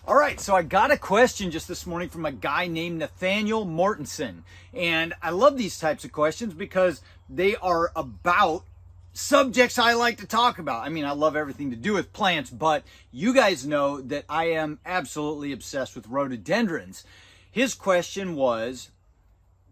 All right, so I got a question just this morning from a guy named Nathaniel Mortensen. And I love these types of questions because they are about subjects I like to talk about. I mean, I love everything to do with plants, but you guys know that I am absolutely obsessed with rhododendrons. His question was,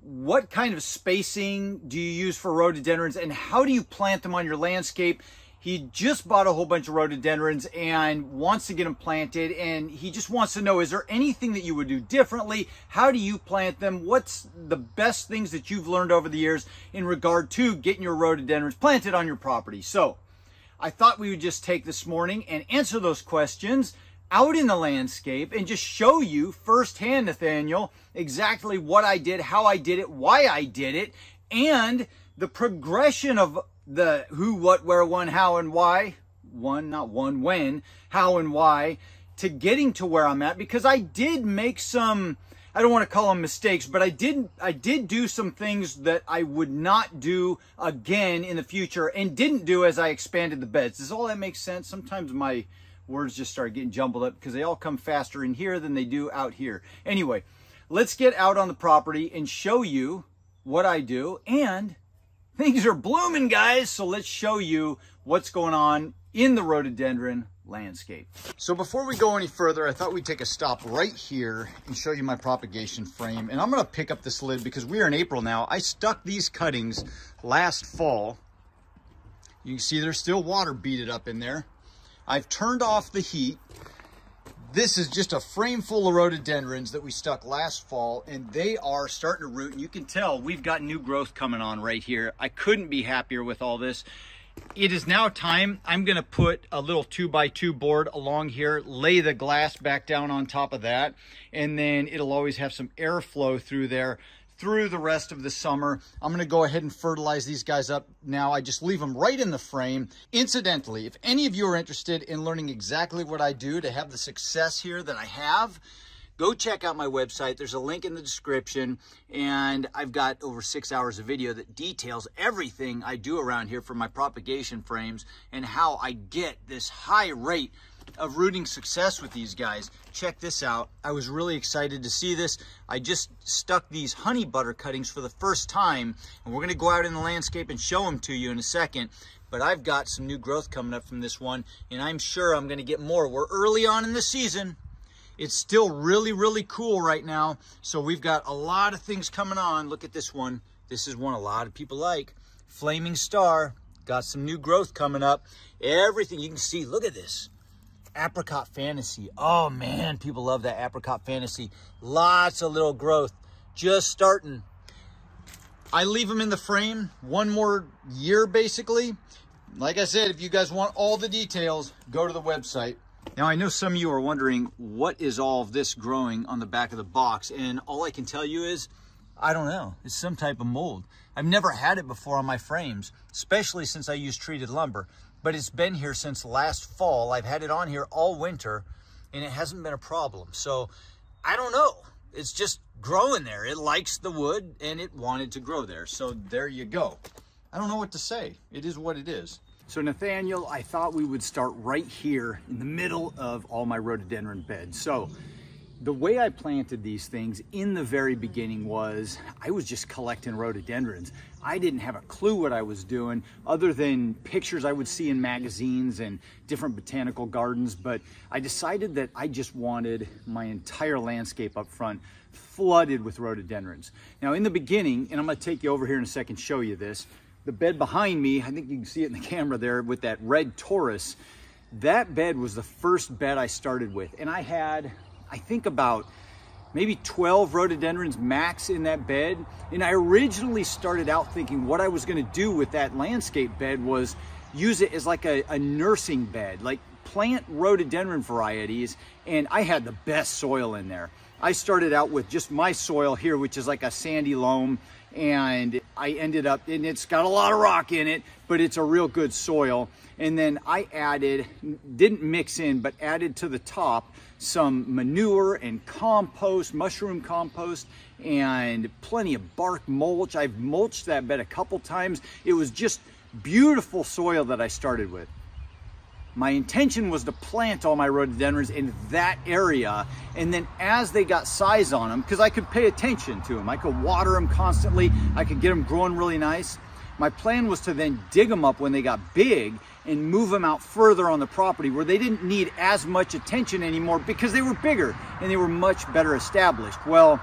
what kind of spacing do you use for rhododendrons and how do you plant them on your landscape? He just bought a whole bunch of rhododendrons and wants to get them planted, and he just wants to know, is there anything that you would do differently? How do you plant them? What's the best things that you've learned over the years in regard to getting your rhododendrons planted on your property? So I thought we would just take this morning and answer those questions out in the landscape and just show you firsthand, Nathaniel, exactly what I did, how I did it, why I did it, and the progression of the who, what, where, when, how, and why. Not one, when, how, and why, to getting to where I'm at, because I did make some, I don't want to call them mistakes, but I did do some things that I would not do again in the future and didn't do as I expanded the beds. Does all that make sense? Sometimes my words just start getting jumbled up because they all come faster in here than they do out here. Anyway, let's get out on the property and show you what I do. And things are blooming, guys. So let's show you what's going on in the rhododendron landscape. So before we go any further, I thought we'd take a stop right here and show you my propagation frame. And I'm going to pick up this lid because we are in April now. I stuck these cuttings last fall. You can see there's still water beaded up in there. I've turned off the heat. This is just a frame full of rhododendrons that we stuck last fall, and they are starting to root. And you can tell we've got new growth coming on right here. I couldn't be happier with all this. It is now time. I'm going to put a little 2x2 board along here, lay the glass back down on top of that, and then it'll always have some airflow through there through the rest of the summer. I'm going to go ahead and fertilize these guys up now. I just leave them right in the frame. Incidentally, if any of you are interested in learning exactly what I do to have the success here that I have, go check out my website. There's a link in the description, and I've got over 6 hours of video that details everything I do around here for my propagation frames and how I get this high rate of rooting success with these guys. Check this out. I was really excited to see this. I just stuck these honey butter cuttings for the first time, and we're going to go out in the landscape and show them to you in a second. But I've got some new growth coming up from this one, and I'm sure I'm going to get more. We're early on in the season. It's still really, really cool right now. So we've got a lot of things coming on. Look at this one. This is one a lot of people like. Flaming Star. Got some new growth coming up. Everything you can see. Look at this. Apricot Fantasy. Oh man, people love that Apricot Fantasy. Lots of little growth. Just starting. I leave them in the frame one more year basically. Like I said, if you guys want all the details, go to the website. Now, I know some of you are wondering, what is all of this growing on the back of the box? And all I can tell you is, I don't know. It's some type of mold. I've never had it before on my frames, especially since I use treated lumber. But it's been here since last fall. I've had it on here all winter, and it hasn't been a problem. So, I don't know. It's just growing there. It likes the wood, and it wanted to grow there. So, there you go. I don't know what to say. It is what it is. So Nathaniel, I thought we would start right here in the middle of all my rhododendron beds. So the way I planted these things in the very beginning was I was just collecting rhododendrons. I didn't have a clue what I was doing other than pictures I would see in magazines and different botanical gardens, but I decided that I just wanted my entire landscape up front flooded with rhododendrons. Now in the beginning, and I'm going to take you over here in a second, show you this, the bed behind me, I think you can see it in the camera there with that red Taurus, that bed was the first bed I started with. And I had, I think about maybe 12 rhododendrons max in that bed. And I originally started out thinking what I was gonna do with that landscape bed was use it as like a nursing bed, like plant rhododendron varieties. And I had the best soil in there. I started out with just my soil here, which is like a sandy loam, and I ended up, and it's got a lot of rock in it, but it's a real good soil. And then I added, didn't mix in, but added to the top some manure and compost, mushroom compost, and plenty of bark mulch. I've mulched that bed a couple times. It was just beautiful soil that I started with. my intention was to plant all my rhododendrons in that area. And then as they got size on them, because I could pay attention to them, I could water them constantly, I could get them growing really nice. My plan was to then dig them up when they got big and move them out further on the property where they didn't need as much attention anymore because they were bigger and they were much better established. Well,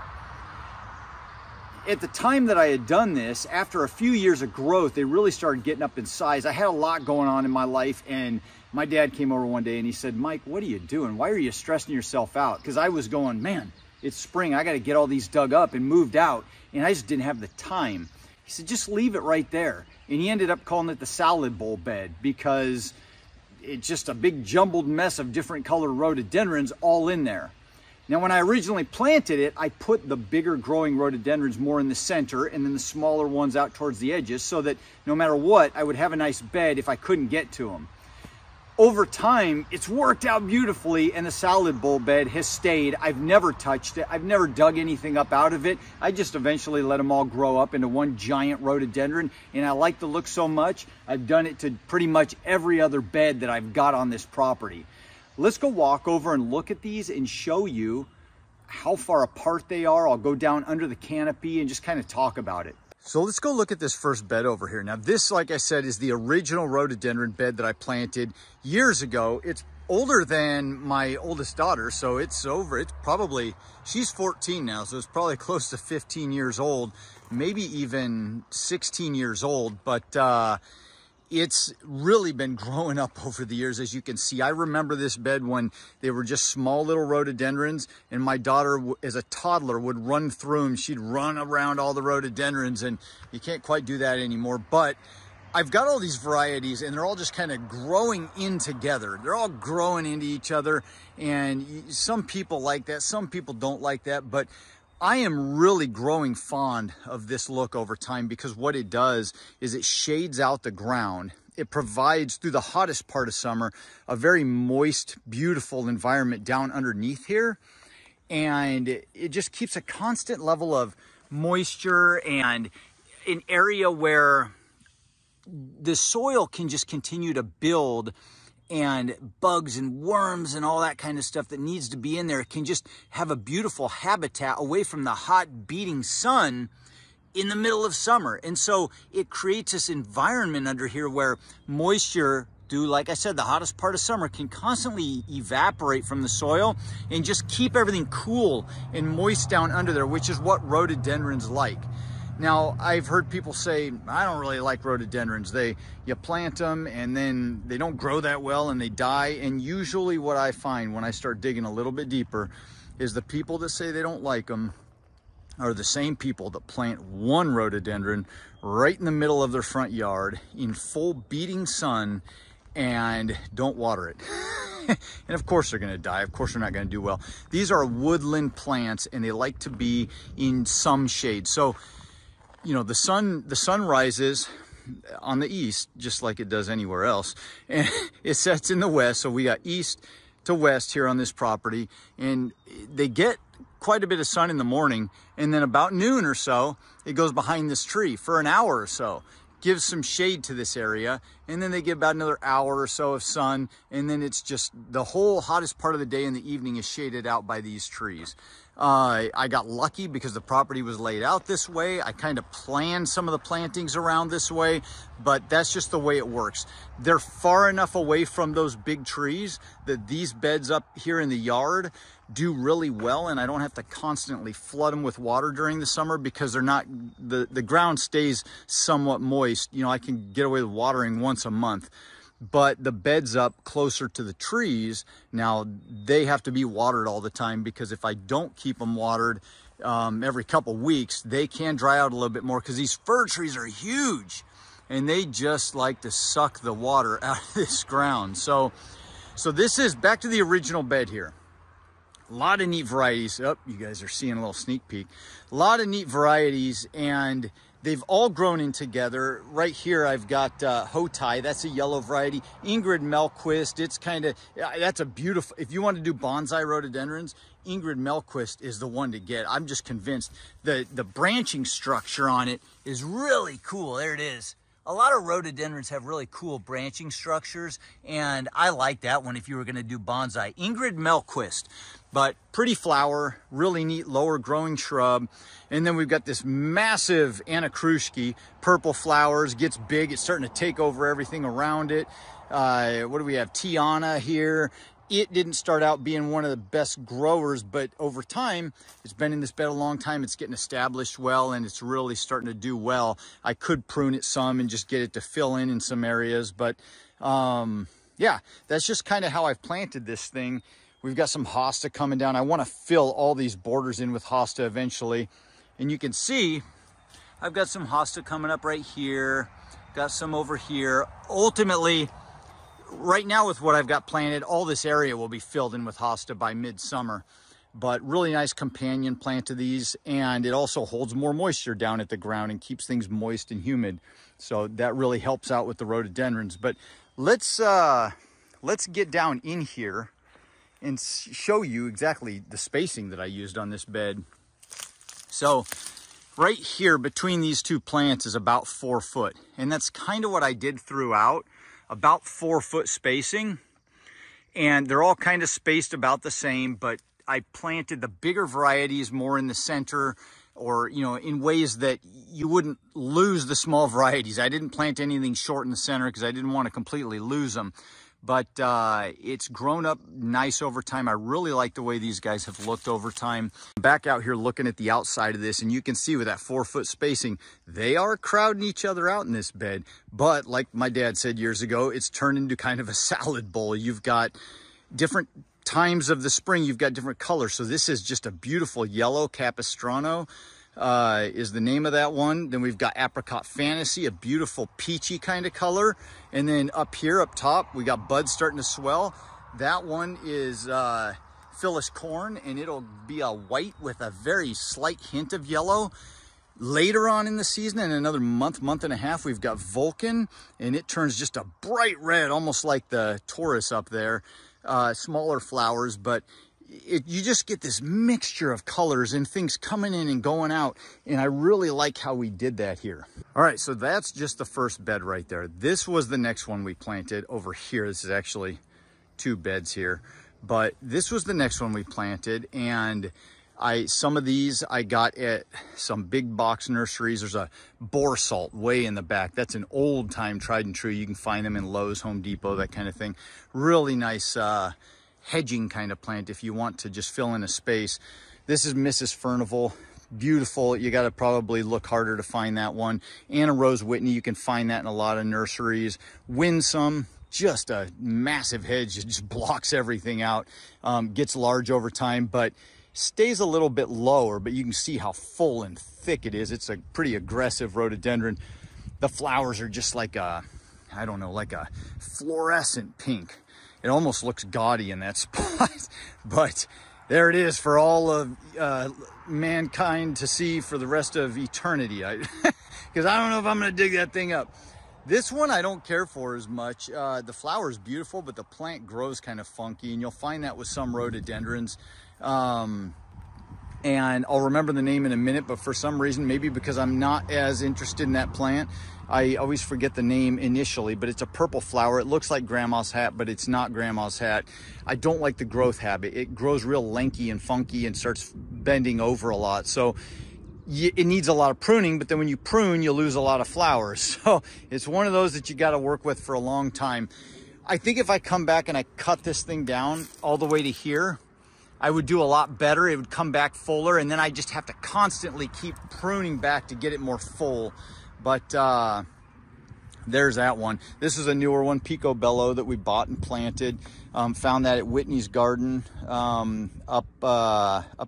at the time that I had done this, after a few years of growth, they really started getting up in size. I had a lot going on in my life, and my dad came over one day and he said, "Mike, what are you doing? Why are you stressing yourself out?" Because I was going, man, it's spring. I got to get all these dug up and moved out, and I just didn't have the time. He said, just leave it right there. And he ended up calling it the salad bowl bed because it's just a big jumbled mess of different colored rhododendrons all in there. Now, when I originally planted it, I put the bigger growing rhododendrons more in the center and then the smaller ones out towards the edges so that no matter what, I would have a nice bed if I couldn't get to them. Over time, it's worked out beautifully, and the salad bowl bed has stayed. I've never touched it. I've never dug anything up out of it. I just eventually let them all grow up into one giant rhododendron, and I like the look so much, I've done it to pretty much every other bed that I've got on this property. Let's go walk over and look at these and show you how far apart they are. I'll go down under the canopy and just kind of talk about it. So let's go look at this first bed over here. Now this, like I said, is the original rhododendron bed that I planted years ago. It's older than my oldest daughter, so it's probably, she's 14 now, so it's probably close to 15 years old, maybe even 16 years old, but it's really been growing up over the years, as you can see. I remember this bed when they were just small little rhododendrons, and my daughter, as a toddler, would run through them. She'd run around all the rhododendrons, and you can't quite do that anymore. But I've got all these varieties, and they're all just kind of growing in together. They're all growing into each other, and some people like that, some people don't like that, but I am really growing fond of this look over time because what it does is it shades out the ground. It provides, through the hottest part of summer, a very moist, beautiful environment down underneath here. And it just keeps a constant level of moisture and an area where the soil can just continue to build, and bugs and worms and all that kind of stuff that needs to be in there can just have a beautiful habitat away from the hot beating sun in the middle of summer. And so it creates this environment under here where moisture, due, like I said, the hottest part of summer, can constantly evaporate from the soil and just keep everything cool and moist down under there, which is what rhododendrons like. Now, I've heard people say, I don't really like rhododendrons. You plant them and then they don't grow that well and they die. And usually what I find when I start digging a little bit deeper is the people that say they don't like them are the same people that plant one rhododendron right in the middle of their front yard in full beating sun and don't water it. And of course they're going to die. Of course they're not going to do well. These are woodland plants and they like to be in some shade. So, you know, the sun rises on the east, just like it does anywhere else, and it sets in the west. So we got east to west here on this property, and they get quite a bit of sun in the morning, and then about noon or so, it goes behind this tree for an hour or so, gives some shade to this area, and then they get about another hour or so of sun, and then it's just the whole hottest part of the day in the evening is shaded out by these trees. I got lucky because the property was laid out this way. I kind of planned some of the plantings around this way, but that's just the way it works. They're far enough away from those big trees that these beds up here in the yard do really well, and I don't have to constantly flood them with water during the summer because they're not, the ground stays somewhat moist. You know, I can get away with watering once a month. But the beds up closer to the trees, now they have to be watered all the time because if I don't keep them watered every couple weeks, they can dry out a little bit more because these fir trees are huge and they just like to suck the water out of this ground. So this is back to the original bed here. A lot of neat varieties. Oh, you guys are seeing a little sneak peek. A lot of neat varieties, and they've all grown in together. Right here, I've got Hotai. That's a yellow variety. Ingrid Melquist. It's kind of, that's a beautiful, if you want to do bonsai rhododendrons, Ingrid Melquist is the one to get. I'm just convinced the branching structure on it is really cool. There it is. A lot of rhododendrons have really cool branching structures, and I like that one if you were going to do bonsai. Ingrid Melquist, but pretty flower, really neat lower growing shrub. And then we've got this massive Anakrushki, purple flowers, gets big, it's starting to take over everything around it. What do we have? Tiana here. It didn't start out being one of the best growers, but over time, it's been in this bed a long time. It's getting established well, and it's really starting to do well. I could prune it some and just get it to fill in some areas, but yeah, that's just kind of how I've planted this thing. We've got some hosta coming down. I want to fill all these borders in with hosta eventually, and you can see I've got some hosta coming up right here, got some over here. Ultimately, right now with what I've got planted, all this area will be filled in with hosta by midsummer, but really nice companion plant to these, and it also holds more moisture down at the ground and keeps things moist and humid. So that really helps out with the rhododendrons. But let's get down in here and show you exactly the spacing that I used on this bed. So right here between these two plants is about 4 foot, and that's kind of what I did throughout. About 4 foot spacing, and they're all kind of spaced about the same, but I planted the bigger varieties more in the center, or, you know, in ways that you wouldn't lose the small varieties. I didn't plant anything short in the center because I didn't want to completely lose them. But it's grown up nice over time. I really like the way these guys have looked over time. Back out here looking at the outside of this, and you can see with that 4 foot spacing, they are crowding each other out in this bed. But like my dad said years ago, it's turned into kind of a salad bowl. You've got different times of the spring, you've got different colors. So this is just a beautiful yellow Capistrano. Is the name of that one. Then we've got Apricot Fantasy, a beautiful peachy kind of color. And then up here, up top, we got buds starting to swell. That one is Phyllis Corn, and it'll be a white with a very slight hint of yellow. Later on in the season, in another month and a half, we've got Vulcan, and it turns just a bright red, almost like the Taurus up there. Smaller flowers, but you just get this mixture of colors and things coming in and going out, and I really like how we did that here. All right, so that's just the first bed right there. This was the next one we planted over here. This is actually 2 beds here, but this was the next one we planted, and some of these I got at some big box nurseries. There's a boar salt way in the back. That's an old time tried and true. You can find them in Lowe's, Home Depot, that kind of thing. Really nice hedging kind of plant if you want to just fill in a space. This is Mrs. Furnival, beautiful. You got to probably look harder to find that one. Anna Rose Whitney, you can find that in a lot of nurseries. Winsome, just a massive hedge. It just blocks everything out. Gets large over time, but stays a little bit lower, but you can see how full and thick it is. It's a pretty aggressive rhododendron. The flowers are just like a, I don't know, like a fluorescent pink. It almost looks gaudy in that spot, but there it is for all of mankind to see for the rest of eternity. Because I don't know if I'm going to dig that thing up. This one I don't care for as much. The flower is beautiful, but the plant grows kind of funky, and you'll find that with some rhododendrons. And I'll remember the name in a minute, but for some reason, maybe because I'm not as interested in that plant, I always forget the name initially, but it's a purple flower. It looks like grandma's hat, but it's not grandma's hat. I don't like the growth habit. It grows real lanky and funky and starts bending over a lot. So it needs a lot of pruning, but then when you prune, you lose a lot of flowers. So it's one of those that you got to work with for a long time. I think if I come back and I cut this thing down all the way to here, I would do a lot better. It would come back fuller, and then I just have to constantly keep pruning back to get it more full. But there's that one. This is a newer one, Pico Bello, that we bought and planted. Found that at Whitney's Garden up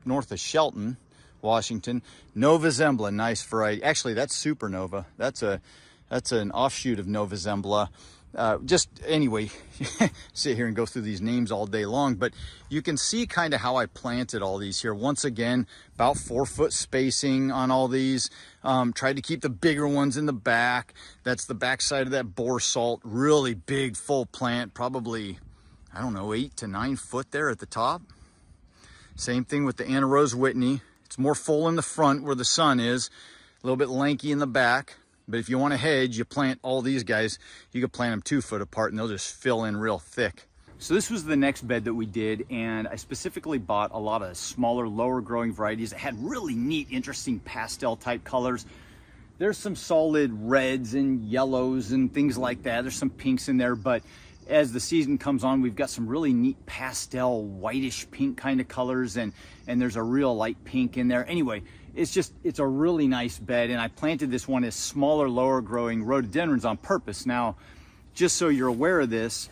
north of Shelton, Washington. Nova Zembla, nice variety. Actually, that's Supernova. That's an offshoot of Nova Zembla. Just anyway, sit here and go through these names all day long, but you can see kind of how I planted all these here. Once again, about 4 foot spacing on all these. Tried to keep the bigger ones in the back. That's the back side of that boar salt. Really big, full plant, probably, I don't know, 8 to 9 foot there at the top. Same thing with the Anna Rose Whitney. It's more full in the front where the sun is, a little bit lanky in the back. But if you want to hedge, you plant all these guys, you could plant them 2 foot apart and they'll just fill in real thick. So this was the next bed that we did, and I specifically bought a lot of smaller, lower growing varieties that had really neat, interesting pastel type colors. There's some solid reds and yellows and things like that. There's some pinks in there, but as the season comes on, we've got some really neat pastel, whitish pink kind of colors, and there's a real light pink in there. Anyway, it's a really nice bed, and I planted this one as smaller, lower growing rhododendrons on purpose. Now, just so you're aware of this,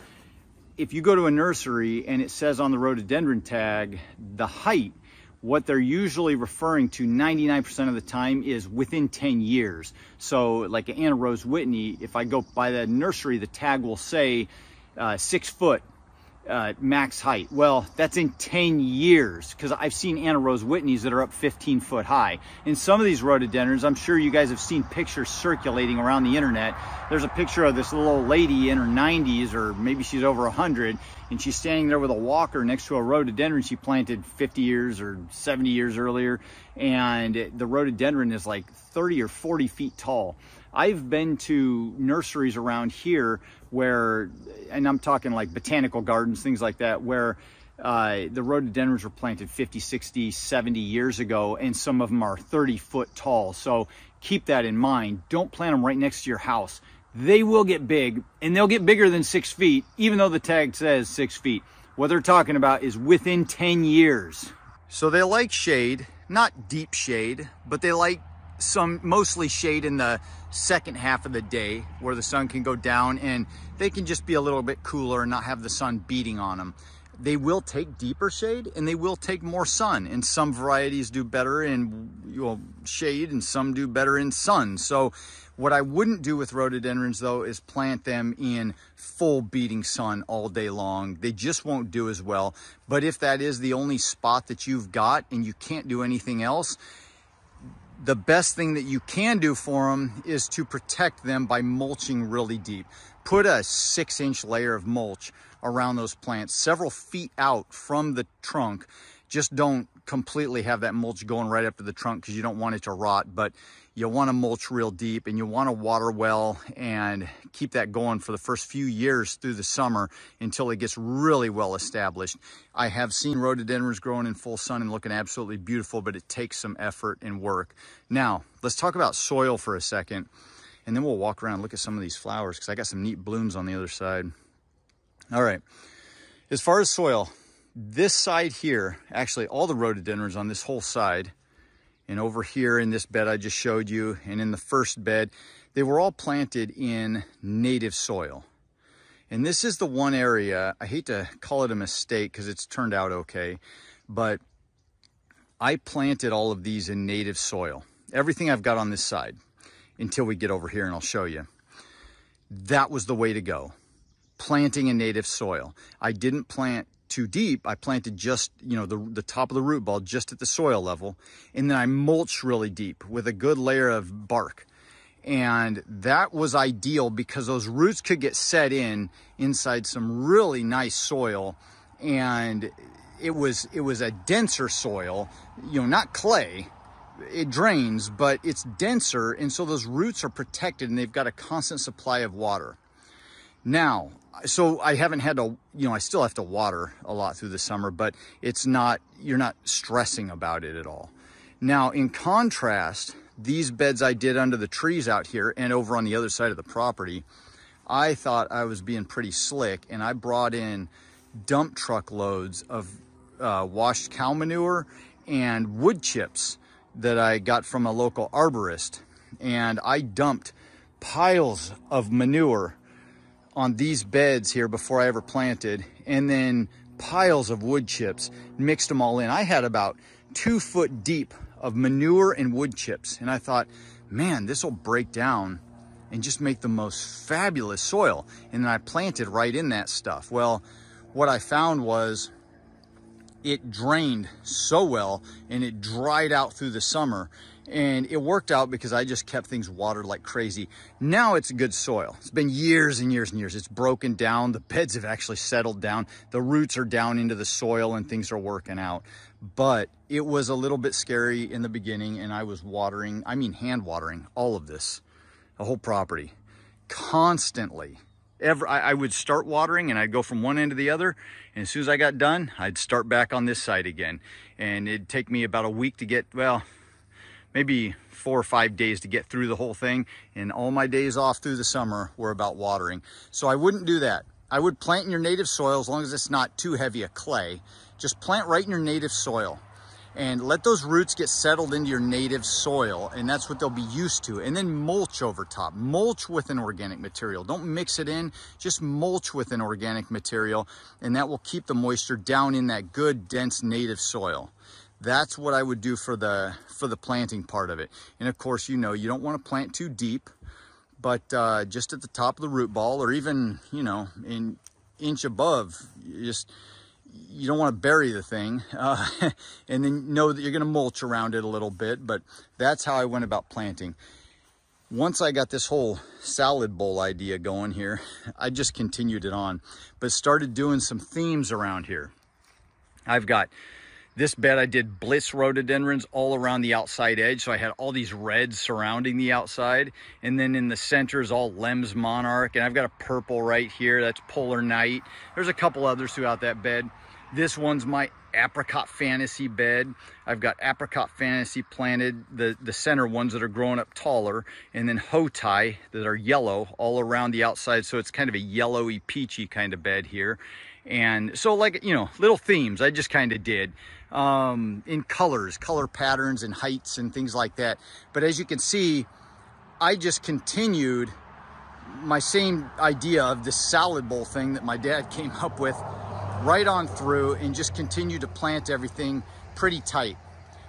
if you go to a nursery and it says on the rhododendron tag, the height, what they're usually referring to 99% of the time is within 10 years. So like an Anna Rose Whitney, if I go by the nursery, the tag will say 6 foot max height. Well, that's in 10 years, because I've seen Anna Rose Whitneys that are up 15 foot high. In some of these rhododendrons, I'm sure you guys have seen pictures circulating around the internet. There's a picture of this little old lady in her 90s, or maybe she's over 100, and she's standing there with a walker next to a rhododendron she planted 50 years or 70 years earlier, and the rhododendron is like 30 or 40 feet tall. I've been to nurseries around here where, and I'm talking like botanical gardens, things like that, where the rhododendrons were planted 50, 60, 70 years ago, and some of them are 30 foot tall. So keep that in mind. Don't plant them right next to your house. They will get big, and they'll get bigger than 6 feet, even though the tag says 6 feet. What they're talking about is within 10 years. So they like shade, not deep shade, but they like mostly shade in the second half of the day where the sun can go down and they can just be a little bit cooler and not have the sun beating on them. They will take deeper shade and they will take more sun, and some varieties do better in shade and some do better in sun. So what I wouldn't do with rhododendrons though is plant them in full beating sun all day long. They just won't do as well. But if that is the only spot that you've got and you can't do anything else, the best thing that you can do for them is to protect them by mulching really deep. Put a 6-inch layer of mulch around those plants, several feet out from the trunk. Just don't completely have that mulch going right up to the trunk because you don't want it to rot, but you want to mulch real deep and you want to water well and keep that going for the first few years through the summer until it gets really well established. I have seen rhododendrons growing in full sun and looking absolutely beautiful, but it takes some effort and work. Now, let's talk about soil for a second, and then we'll walk around and look at some of these flowers because I got some neat blooms on the other side. All right, as far as soil, this side here, actually all the rhododendrons on this whole side, and over here in this bed I just showed you, and in the first bed, they were all planted in native soil. And this is the one area, I hate to call it a mistake because it's turned out okay, but I planted all of these in native soil. Everything I've got on this side, until we get over here and I'll show you. That was the way to go, planting in native soil. I didn't plant too deep. I planted just, the top of the root ball just at the soil level. And then I mulched really deep with a good layer of bark. And that was ideal because those roots could get set inside some really nice soil. And it was a denser soil, not clay. It drains, but it's denser. And so those roots are protected and they've got a constant supply of water. Now, so I haven't had to, I still have to water a lot through the summer, but you're not stressing about it at all. Now, in contrast, these beds I did under the trees out here and over on the other side of the property, I thought I was being pretty slick, and I brought in dump truck loads of washed cow manure and wood chips that I got from a local arborist. And I dumped piles of manure on these beds here before I ever planted, and then piles of wood chips, mixed them all in. I had about 2 foot deep of manure and wood chips, and I thought, man, this will break down and just make the most fabulous soil. And then I planted right in that stuff. Well, what I found was it drained so well and it dried out through the summer. And it worked out because I just kept things watered like crazy. Now it's good soil. It's been years and years and years. It's broken down. The beds have actually settled down. The roots are down into the soil and things are working out. But it was a little bit scary in the beginning, and I was watering, hand watering all of this. the whole property, constantly. I would start watering and I'd go from one end to the other. And as soon as I got done, I'd start back on this side again. And it'd take me about a week to get, well, maybe 4 or 5 days to get through the whole thing. And all my days off through the summer were about watering. So I wouldn't do that. I would plant in your native soil as long as it's not too heavy a clay. Just plant right in your native soil and let those roots get settled into your native soil, and that's what they'll be used to. And then mulch over top. Mulch with an organic material. Don't mix it in, just mulch with an organic material, and that will keep the moisture down in that good, dense native soil. That's what I would do for the planting part of it. And of course, you know, you don't want to plant too deep, but just at the top of the root ball, or even, you know, an inch above. You don't want to bury the thing, and then know that you're going to mulch around it a little bit. But that's how I went about planting. Once I got this whole salad bowl idea going here, I just continued it on, but started doing some themes around here. I've got this bed, I did Bliss rhododendrons all around the outside edge. So I had all these reds surrounding the outside. And then in the center is all Lems Monarch. And I've got a purple right here. That's Polar Night. There's a couple others throughout that bed. This one's my Apricot Fantasy bed. I've got Apricot Fantasy planted, the center ones that are growing up taller, and then Hotai that are yellow all around the outside. So it's kind of a yellowy, peachy kind of bed here. And so, like, you know, little themes I just kind of did in colors, color patterns and heights and things like that. But as you can see, I just continued my same idea of this salad bowl thing that my dad came up with right on through, and just continued to plant everything pretty tight.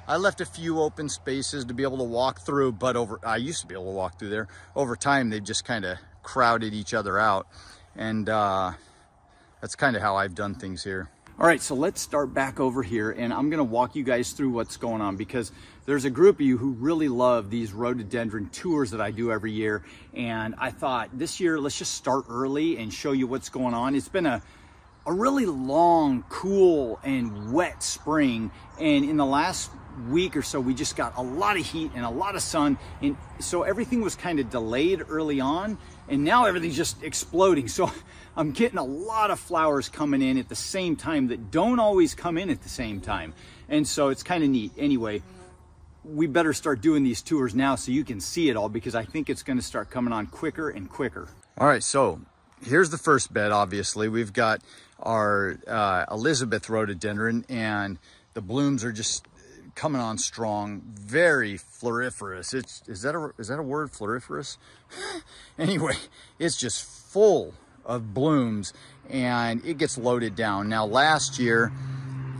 I left a few open spaces to be able to walk through, but I used to be able to walk through there. Over time, they've just kind of crowded each other out. And that's kind of how I've done things here. All right, so let's start back over here, and I'm gonna walk you guys through what's going on, because there's a group of you who really love these rhododendron tours that I do every year. And I thought this year, let's just start early and show you what's going on. It's been a really long, cool, and wet spring. And in the last week or so, we just got a lot of heat and a lot of sun. And so everything was kind of delayed early on. And now everything's just exploding. So I'm getting a lot of flowers coming in at the same time that don't always come in at the same time. And so it's kind of neat. Anyway, we better start doing these tours now so you can see it all, because I think it's going to start coming on quicker and quicker. All right, so here's the first bed. Obviously, we've got our Elizabeth rhododendron, and the blooms are just coming on strong, very floriferous. Is that a word, floriferous? Anyway, it's just full of blooms, and it gets loaded down. Now, last year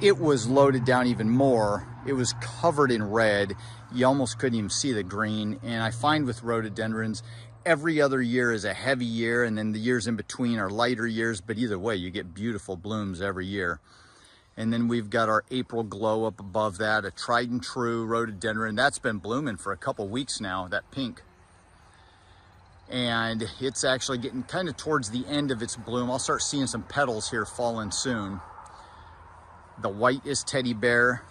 it was loaded down even more. It was covered in red. You almost couldn't even see the green. And I find with rhododendrons, every other year is a heavy year, and then the years in between are lighter years, but either way, you get beautiful blooms every year. And then we've got our April Glow up above that, a tried and true rhododendron. That's been blooming for a couple weeks now, that pink. And it's actually getting kind of towards the end of its bloom. I'll start seeing some petals here falling soon. The white is Teddy Bear.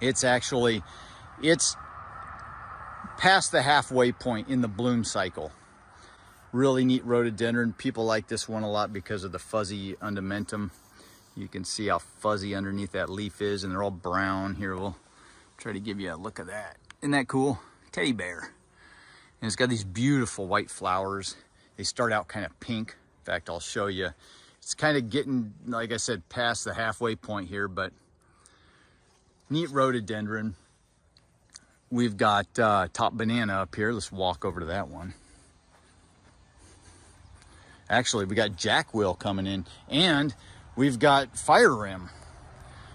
It's past the halfway point in the bloom cycle. Really neat rhododendron. People like this one a lot because of the fuzzy undamentum. You can see how fuzzy underneath that leaf is, and they're all brown. Here, we'll try to give you a look of that. Isn't that cool? Teddy bear. And it's got these beautiful white flowers. They start out kind of pink. In fact, I'll show you. It's kind of getting, like I said, past the halfway point here, but neat rhododendron. We've got top banana up here. Let's walk over to that one. Actually, we got jackwheel coming in, and we've got fire rim.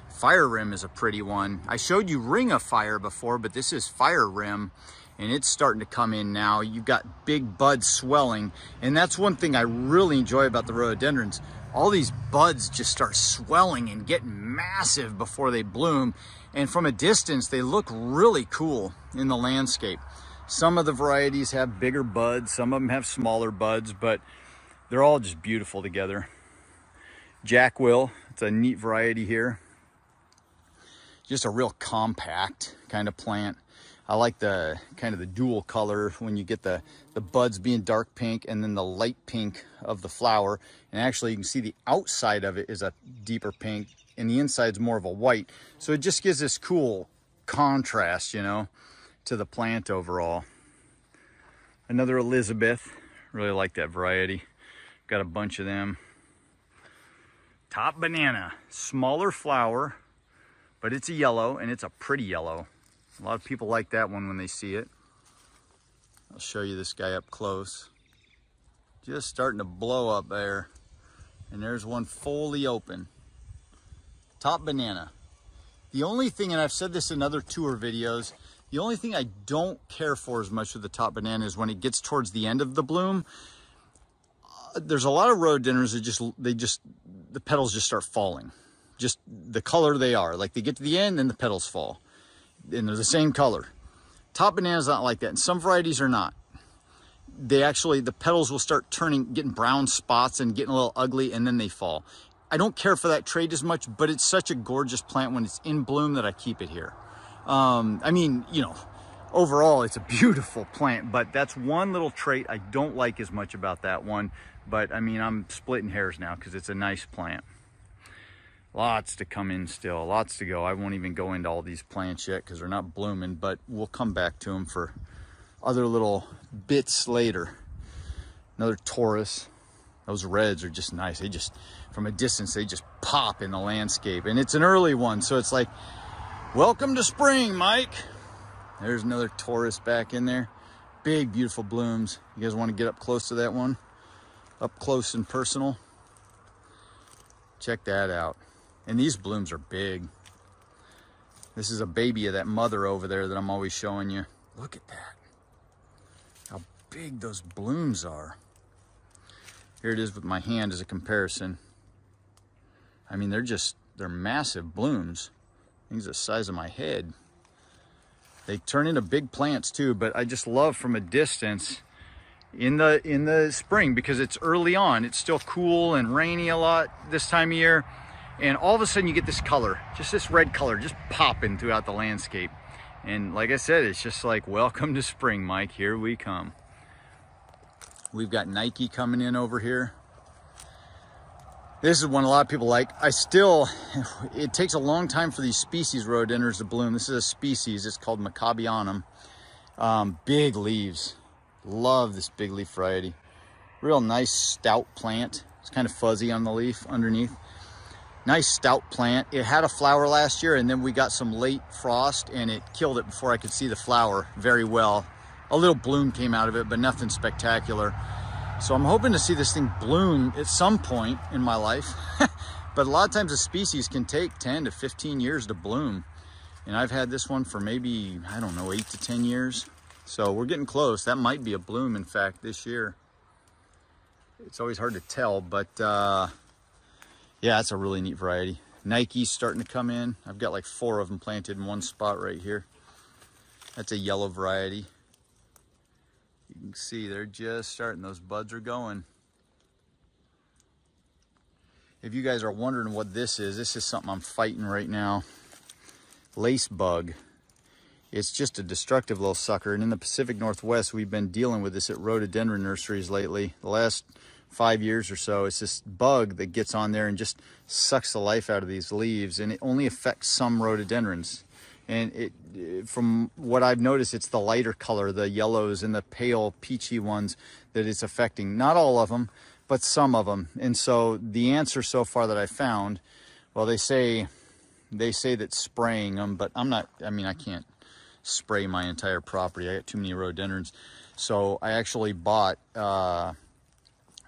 Fire rim is a pretty one. I showed you ring of fire before, but this is fire rim, and it's starting to come in now. You've got big buds swelling, and that's one thing I really enjoy about the rhododendrons. All these buds just start swelling and getting massive before they bloom. And from a distance, they look really cool in the landscape. Some of the varieties have bigger buds, some of them have smaller buds, but they're all just beautiful together. Jackwheel, it's a neat variety here. Just a real compact kind of plant. I like the kind of the dual color when you get the buds being dark pink and then the light pink of the flower. And actually you can see the outside of it is a deeper pink and the inside's more of a white. So it just gives this cool contrast, you know, to the plant overall. Another Elizabeth, really like that variety. Got a bunch of them. Top Banana, smaller flower, but it's a yellow and it's a pretty yellow. A lot of people like that one when they see it. I'll show you this guy up close. Just starting to blow up there. And there's one fully open. Top Banana. The only thing, and I've said this in other tour videos, the only thing I don't care for as much with the Top Banana is when it gets towards the end of the bloom. There's a lot of rhododendrons that the petals just start falling. Just the color they are. Like they get to the end and the petals fall. And they're the same color. Top Banana's not like that. And some varieties are not. The petals will start getting brown spots and getting a little ugly, and then they fall. I don't care for that trait as much, but it's such a gorgeous plant when it's in bloom that I keep it here. I mean, you know, overall it's a beautiful plant, but that's one little trait I don't like as much about that one. But I mean, I'm splitting hairs now because it's a nice plant. Lots to come in still, lots to go. I won't even go into all these plants yet because they're not blooming, but we'll come back to them for other little bits later. Another Taurus. Those reds are just nice. They just, from a distance, they just pop in the landscape. And it's an early one, so it's like, welcome to spring, Mike. There's another Taurus back in there. Big, beautiful blooms. You guys want to get up close to that one? Up close and personal. Check that out. And these blooms are big. This is a baby of that mother over there that I'm always showing you. Look at that. How big those blooms are. Here it is with my hand as a comparison. I mean, they're massive blooms. Things the size of my head. They turn into big plants too, but I just love from a distance in the spring because it's early on. It's still cool and rainy a lot this time of year. And all of a sudden you get this color, just this red color, just popping throughout the landscape. And like I said, it's just like, welcome to spring, Mike, here we come. We've got Nike coming in over here. This is one a lot of people like. It takes a long time for these species rhododendrons to bloom. This is a species, it's called Macabianum. Big leaves, love this big leaf variety. Real nice stout plant. It's kind of fuzzy on the leaf underneath. Nice stout plant. It had a flower last year and then we got some late frost and it killed it before I could see the flower very well. A little bloom came out of it, but nothing spectacular. So I'm hoping to see this thing bloom at some point in my life. But a lot of times a species can take 10 to 15 years to bloom. And I've had this one for maybe, I don't know, 8 to 10 years. So we're getting close. That might be a bloom, in fact, this year. It's always hard to tell, but yeah, it's a really neat variety. Nike's starting to come in. I've got like 4 of them planted in one spot right here. That's a yellow variety. You can see they're just starting, those buds are going. If you guys are wondering what this is something I'm fighting right now. Lacebug. It's just a destructive little sucker. And in the Pacific Northwest, we've been dealing with this at rhododendron nurseries lately. The last 5 years or so, it's this bug that gets on there and just sucks the life out of these leaves. And it only affects some rhododendrons. And from what I've noticed, it's the lighter color, the yellows and the pale peachy ones that it's affecting. Not all of them, but some of them. And so the answer so far that I found, well, they say that spraying them, but I can't spray my entire property. I got too many rhododendrons. So I actually bought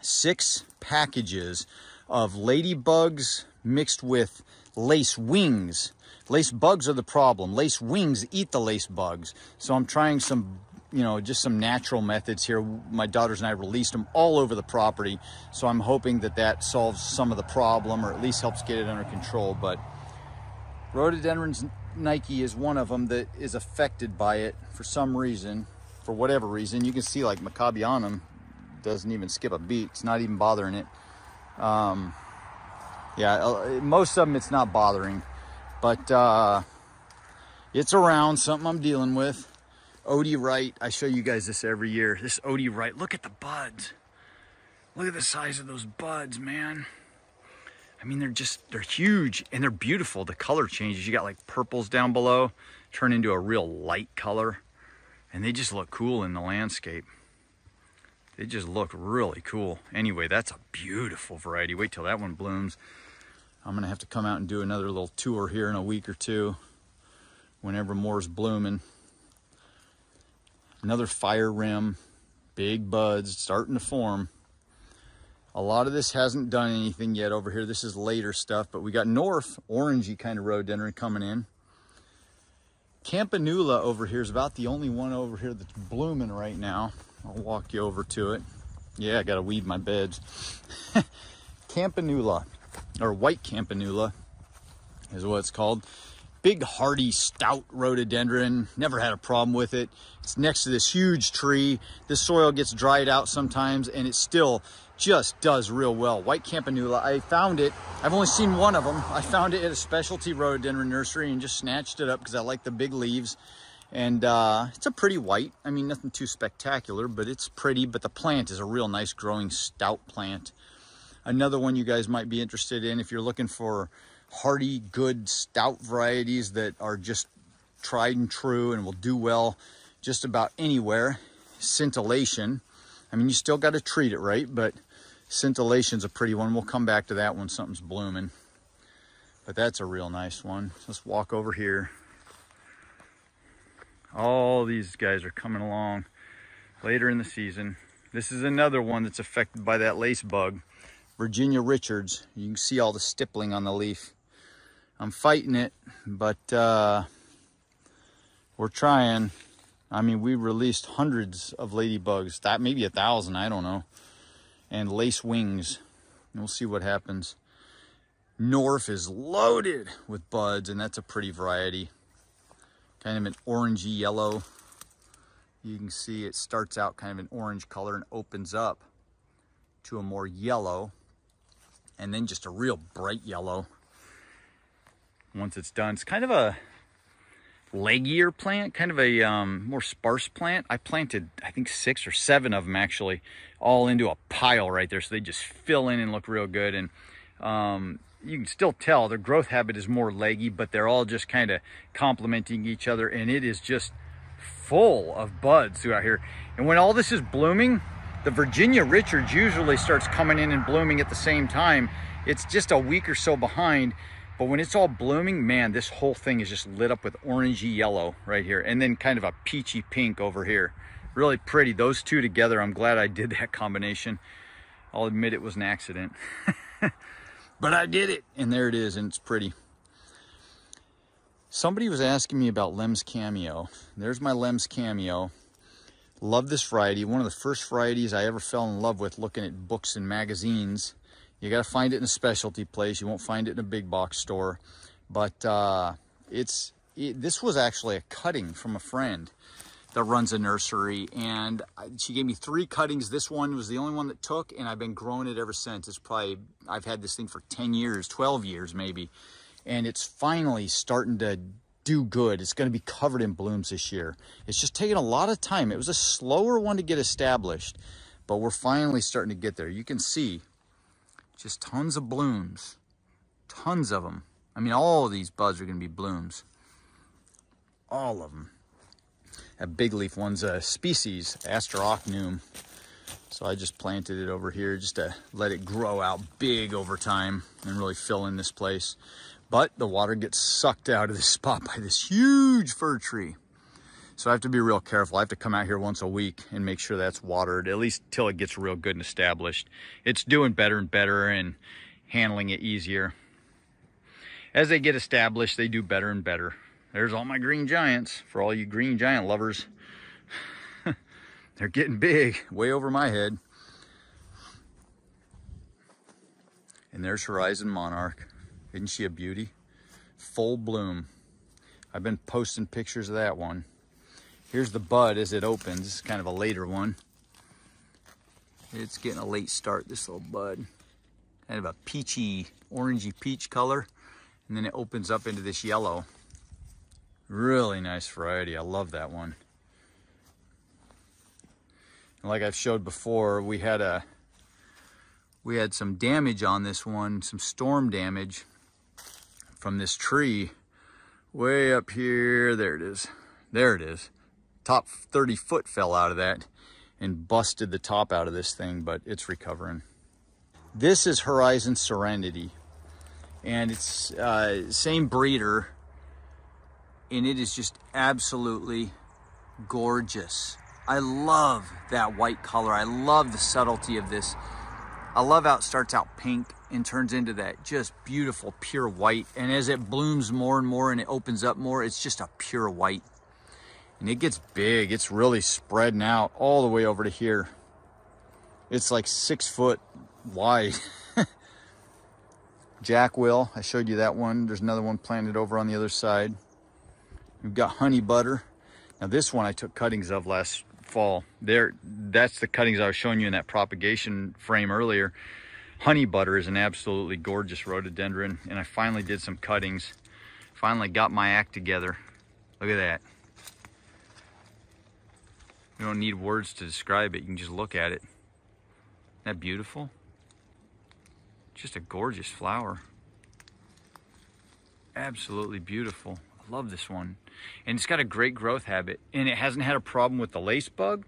6 packages of ladybugs mixed with lace wings. Lace bugs are the problem. Lace wings eat the lace bugs. So I'm trying some, just some natural methods here. My daughters and I released them all over the property. So I'm hoping that solves some of the problem or at least helps get it under control. But rhododendrons, Nike is one of them that is affected by it for some reason, for whatever reason. You can see like Macabianum doesn't even skip a beat. It's not even bothering it. Yeah, most of them it's not bothering. But it's around, something I'm dealing with. Odie Wright. I show you guys this every year. This Odie Wright, look at the buds. Look at the size of those buds, man. I mean, they're huge and they're beautiful. The color changes. You got like purples down below, turn into a real light color. And they just look cool in the landscape. They just look really cool. Anyway, that's a beautiful variety. Wait till that one blooms. I'm gonna have to come out and do another little tour here in a week or two, whenever more's blooming. Another fire rim, big buds starting to form. A lot of this hasn't done anything yet over here. This is later stuff, but we got North, orangey kind of rhododendron coming in. Campanula over here is about the only one over here that's blooming right now. I'll walk you over to it. Yeah, I gotta weed my beds. Campanula, or white Campanula is what it's called. Big, hardy, stout rhododendron. Never had a problem with it. It's next to this huge tree. This soil gets dried out sometimes, and it still just does real well. White Campanula, I found it. I've only seen one of them. I found it at a specialty rhododendron nursery and just snatched it up because I like the big leaves. And it's a pretty white. I mean, nothing too spectacular, but it's pretty. But the plant is a real nice growing stout plant. Another one you guys might be interested in if you're looking for hardy, good, stout varieties that are just tried and true and will do well just about anywhere. Scintillation. I mean, you still got to treat it right, but scintillation's a pretty one. We'll come back to that when something's blooming. But that's a real nice one. Let's walk over here. All these guys are coming along later in the season. This is another one that's affected by that lacebug. Virginia Richards. You can see all the stippling on the leaf. I'm fighting it, but we're trying. I mean, we released hundreds of ladybugs, that maybe 1,000, I don't know, and lace wings. We'll see what happens. North is loaded with buds, and that's a pretty variety. Kind of an orangey yellow. You can see it starts out kind of an orange color and opens up to a more yellow, and then just a real bright yellow once it's done. It's kind of a leggier plant, kind of a more sparse plant. I planted, I think, 6 or 7 of them actually, all into a pile right there, so they just fill in and look real good. And you can still tell their growth habit is more leggy, but they're all just kind of complementing each other, and it is just full of buds throughout here. And when all this is blooming, the Virginia Richards usually starts coming in and blooming at the same time. It's just a week or so behind. But when it's all blooming, man, this whole thing is just lit up with orangey yellow right here. And then kind of a peachy pink over here. Really pretty. Those two together, I'm glad I did that combination. I'll admit it was an accident. But I did it. And there it is, and it's pretty. Somebody was asking me about Lems Cameo. There's my Lems Cameo. Love this variety. One of the first varieties I ever fell in love with looking at books and magazines. You got to find it in a specialty place. You won't find it in a big box store. But this was actually a cutting from a friend that runs a nursery. And she gave me 3 cuttings. This one was the only one that took, and I've been growing it ever since. It's probably, I've had this thing for 10 years, 12 years maybe. And it's finally starting to do good. It's going to be covered in blooms this year. It's just taken a lot of time. It was a slower one to get established, but we're finally starting to get there. You can see just tons of blooms, tons of them. I mean, all of these buds are going to be blooms. All of them. That big leaf one's a species, Astrock Noon. So I just planted it over here just to let it grow out big over time and really fill in this place. But the water gets sucked out of this spot by this huge fir tree. So I have to be real careful. I have to come out here once a week and make sure that's watered, at least till it gets real good and established. It's doing better and better and handling it easier. As they get established, they do better and better. There's all my green giants for all you green giant lovers. They're getting big, way over my head. And there's Horizon Monarch. Isn't she a beauty? Full bloom. I've been posting pictures of that one. Here's the bud as it opens. This is kind of a later one. It's getting a late start, this little bud. Kind of a peachy, orangey peach color. And then it opens up into this yellow. Really nice variety. I love that one. And like I've showed before, we had some damage on this one, some storm damage from this tree way up here. There it is. There it is. Top 30 foot fell out of that and busted the top out of this thing, but it's recovering. This is Horizon Serenity, and it's same breeder, and it is just absolutely gorgeous. I love that white color. I love the subtlety of this. I love how it starts out pink and turns into that just beautiful pure white, and as it blooms more and more and it opens up more, it's just a pure white. And it gets big. It's really spreading out all the way over to here. It's like 6 foot wide. Jackwill, I showed you that one. There's another one planted over on the other side. We've got honey butter. Now this one I took cuttings of last fall. That's the cuttings I was showing you in that propagation frame earlier. Honey butter is an absolutely gorgeous rhododendron, and I finally did some cuttings. Finally got my act together. Look at that. You don't need words to describe it. You can just look at it. Isn't that beautiful? Just a gorgeous flower. Absolutely beautiful. I love this one. And it's got a great growth habit. And it hasn't had a problem with the lacebug. And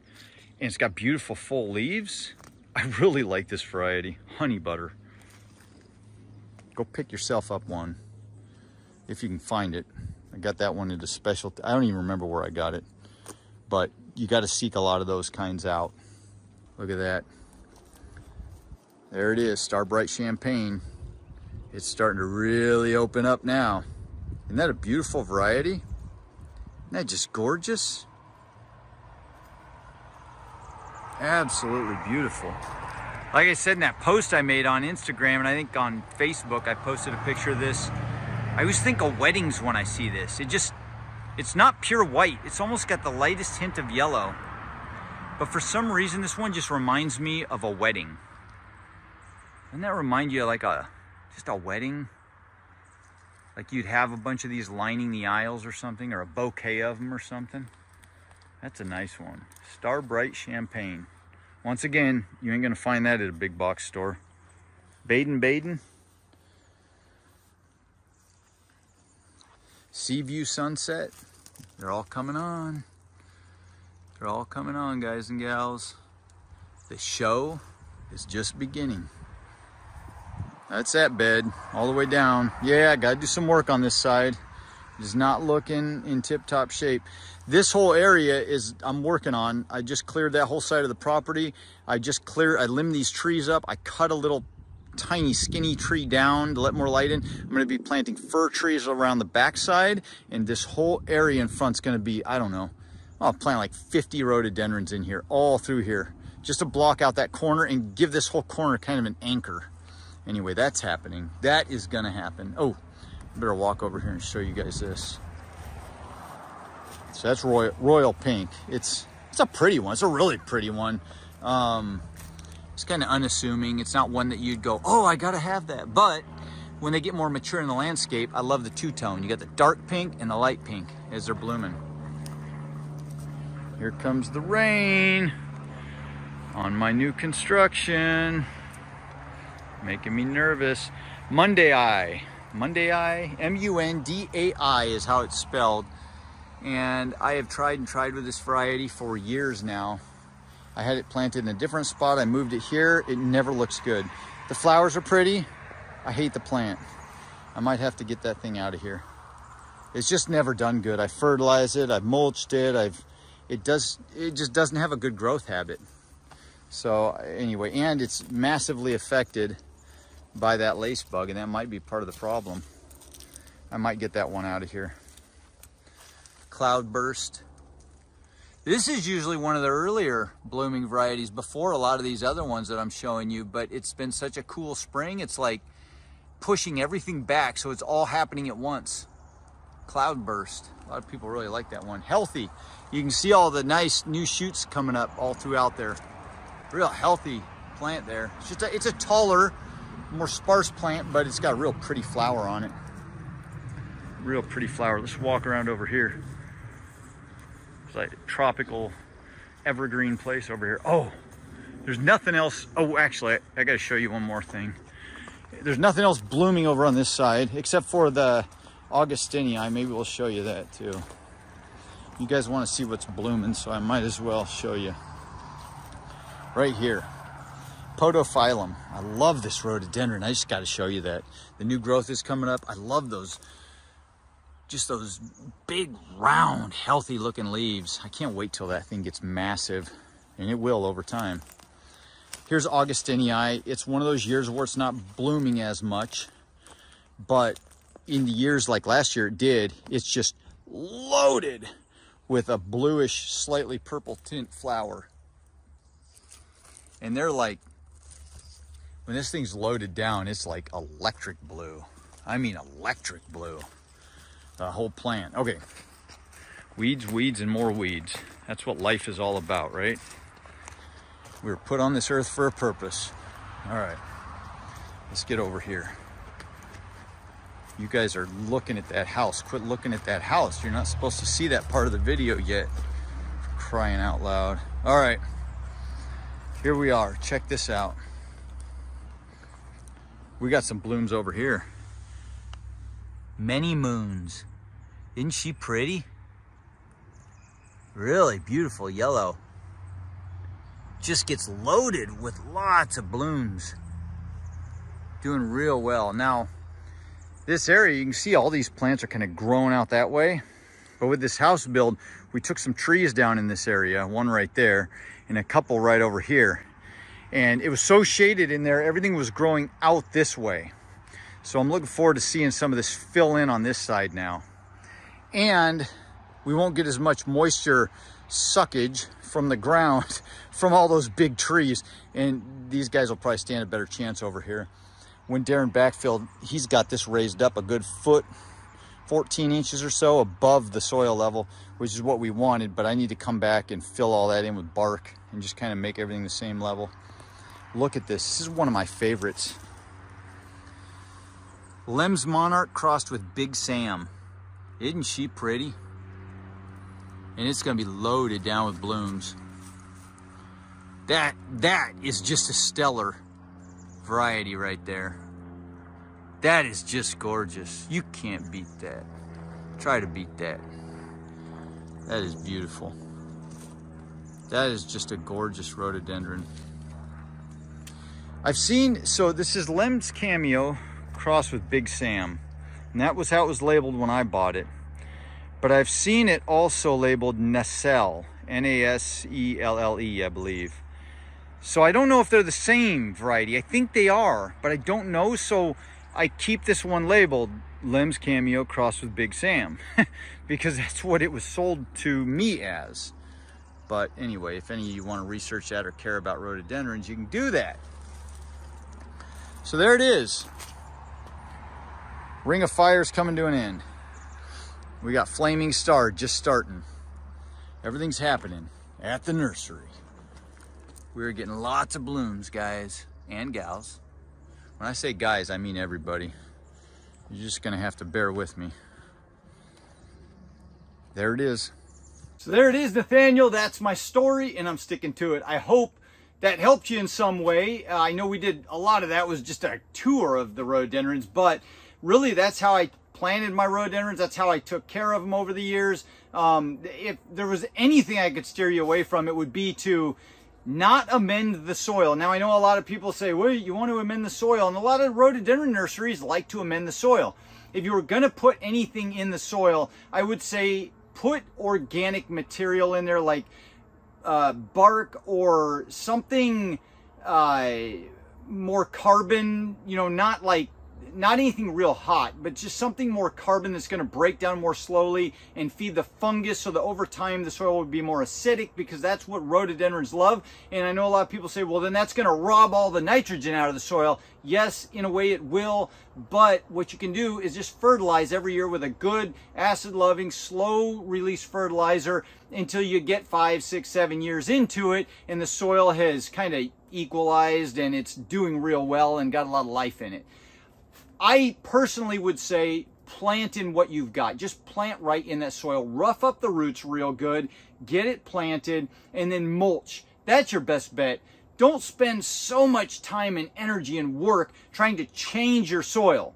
it's got beautiful full leaves. I really like this variety. Honey butter. Go pick yourself up one if you can find it. I got that one into special. I don't even remember where I got it. But you got to seek a lot of those kinds out. Look at that. There it is, Star Bright Champagne. It's starting to really open up now. Isn't that a beautiful variety? Isn't that just gorgeous? Absolutely beautiful. Like I said in that post I made on Instagram, and I think on Facebook, I posted a picture of this. I always think of weddings when I see this. It's not pure white. It's almost got the lightest hint of yellow. But for some reason, this one just reminds me of a wedding. Doesn't that remind you of like just a wedding? Like you'd have a bunch of these lining the aisles or something, or a bouquet of them or something. That's a nice one. Star Bright Champagne. Once again, you ain't gonna find that at a big box store. Baden. Seaview Sunset. They're all coming on. They're all coming on, guys and gals. The show is just beginning. That's that bed all the way down. Yeah, I gotta do some work on this side. It is not looking in tip-top shape. This whole area I'm working on. I just cleared that whole side of the property. I limbed these trees up. I cut a little tiny skinny tree down to let more light in. I'm going to be planting fir trees around the backside, and this whole area in front's going to be, I don't know, I'll plant like 50 rhododendrons in here, all through here, just to block out that corner and give this whole corner kind of an anchor. Anyway, that's happening. That is going to happen. Oh, I better walk over here and show you guys this. So that's royal pink. It's a pretty one. It's a really pretty one. It's kind of unassuming. It's not one that you'd go, oh, I gotta have that. But when they get more mature in the landscape, I love the two-tone. You got the dark pink and the light pink as they're blooming. Here comes the rain on my new construction. Making me nervous. Mundai, M-U-N-D-A-I is how it's spelled. And I have tried with this variety for years now. I had it planted in a different spot. I moved it here. It never looks good. The flowers are pretty. I hate the plant. I might have to get that thing out of here. It's just never done good. I fertilized it. I've mulched it. It just doesn't have a good growth habit. So anyway, and it's massively affected by that lacebug, and that might be part of the problem. I might get that one out of here. Cloudburst. This is usually one of the earlier blooming varieties before a lot of these other ones that I'm showing you, but it's been such a cool spring. It's like pushing everything back, so it's all happening at once. Cloudburst. A lot of people really like that one. Healthy. You can see all the nice new shoots coming up all throughout there. Real healthy plant there. It's a taller, more sparse plant, but it's got a real pretty flower on it. Real pretty flower. Let's walk around over here. It's like tropical evergreen place over here. Oh, there's nothing else. Oh, actually, I gotta show you one more thing. There's nothing else blooming over on this side except for the Augustinii. Maybe we'll show you that too. You guys want to see what's blooming, so I might as well show you. Right here, Podophyllum. I love this rhododendron. I just got to show you that. The new growth is coming up. I love those, just those big, round, healthy looking leaves. I can't wait till that thing gets massive, and it will over time. Here's Augustinii. It's one of those years where it's not blooming as much, but in the years like last year it did. It's just loaded with a bluish, slightly purple tint flower. And they're like, when this thing's loaded down, it's like electric blue. I mean electric blue. The whole plant. Okay. Weeds, weeds, and more weeds. That's what life is all about, right? We were put on this earth for a purpose. All right. Let's get over here. You guys are looking at that house. Quit looking at that house. You're not supposed to see that part of the video yet. For crying out loud. All right. Here we are. Check this out. We got some blooms over here. Many moons. Isn't she pretty? Really beautiful yellow. Just gets loaded with lots of blooms. Doing real well. Now, this area, you can see all these plants are kind of growing out that way. But with this house build, we took some trees down in this area, one right there, and a couple right over here. And it was so shaded in there, everything was growing out this way. So I'm looking forward to seeing some of this fill in on this side now. And we won't get as much moisture suckage from the ground from all those big trees. And these guys will probably stand a better chance over here. When Darren backfilled, he's got this raised up a good foot, 14 inches or so above the soil level, which is what we wanted, but I need to come back and fill all that in with bark and just kind of make everything the same level. Look at this. This is one of my favorites. Lems Monarch crossed with Big Sam. Isn't she pretty? And it's going to be loaded down with blooms. That is just a stellar variety right there. That is just gorgeous. You can't beat that. Try to beat that. That is beautiful. That is just a gorgeous rhododendron. I've seen, so this is Lems Cameo crossed with Big Sam. And that was how it was labeled when I bought it. But I've seen it also labeled Naselle, N-A-S-E-L-L-E, I believe. So I don't know if they're the same variety. I think they are, but I don't know. So I keep this one labeled Lems Cameo crossed with Big Sam because that's what it was sold to me as. But anyway, if any of you want to research that or care about rhododendrons, you can do that. So there it is. Ring of Fire's coming to an end. We got Flaming Star just starting. Everything's happening at the nursery. We're getting lots of blooms, guys and gals. When I say guys, I mean everybody. You're just gonna have to bear with me. There it is. So there it is, Nathaniel. That's my story, and I'm sticking to it. I hope that helped you in some way. I know we did a lot of that was just a tour of the rhododendrons, but really that's how I planted my rhododendrons. That's how I took care of them over the years. If there was anything I could steer you away from, it would be to not amend the soil. Now, I know a lot of people say, well, you want to amend the soil, and a lot of rhododendron nurseries like to amend the soil. If you were going to put anything in the soil, I would say put organic material in there, like bark or something more carbon, you know, not anything real hot, but just something more carbon that's going to break down more slowly and feed the fungus, so that over time the soil would be more acidic, because that's what rhododendrons love. And I know a lot of people say, well, then that's going to rob all the nitrogen out of the soil. Yes, in a way it will, but what you can do is just fertilize every year with a good acid-loving, slow-release fertilizer until you get 5, 6, 7 years into it, and the soil has kind of equalized and it's doing real well and got a lot of life in it. I personally would say plant in what you've got. Just plant right in that soil. Rough up the roots real good. Get it planted, and then mulch. That's your best bet. Don't spend so much time and energy and work trying to change your soil.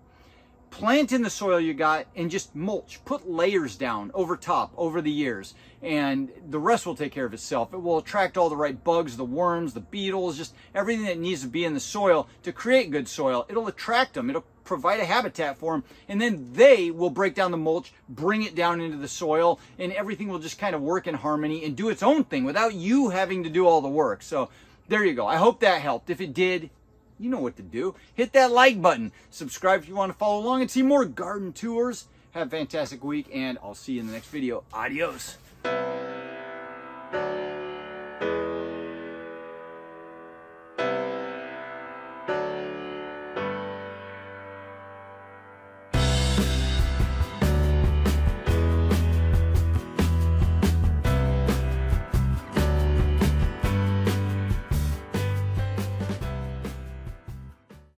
Plant in the soil you got and just mulch. Put layers down over top over the years, and the rest will take care of itself. It will attract all the right bugs, the worms, the beetles, just everything that needs to be in the soil to create good soil. It'll attract them. It'll provide a habitat for them, and then they will break down the mulch, bring it down into the soil, and everything will just kind of work in harmony and do its own thing without you having to do all the work. So there you go. I hope that helped. If it did, you know what to do. Hit that like button. Subscribe if you want to follow along and see more garden tours. Have a fantastic week, and I'll see you in the next video. Adios.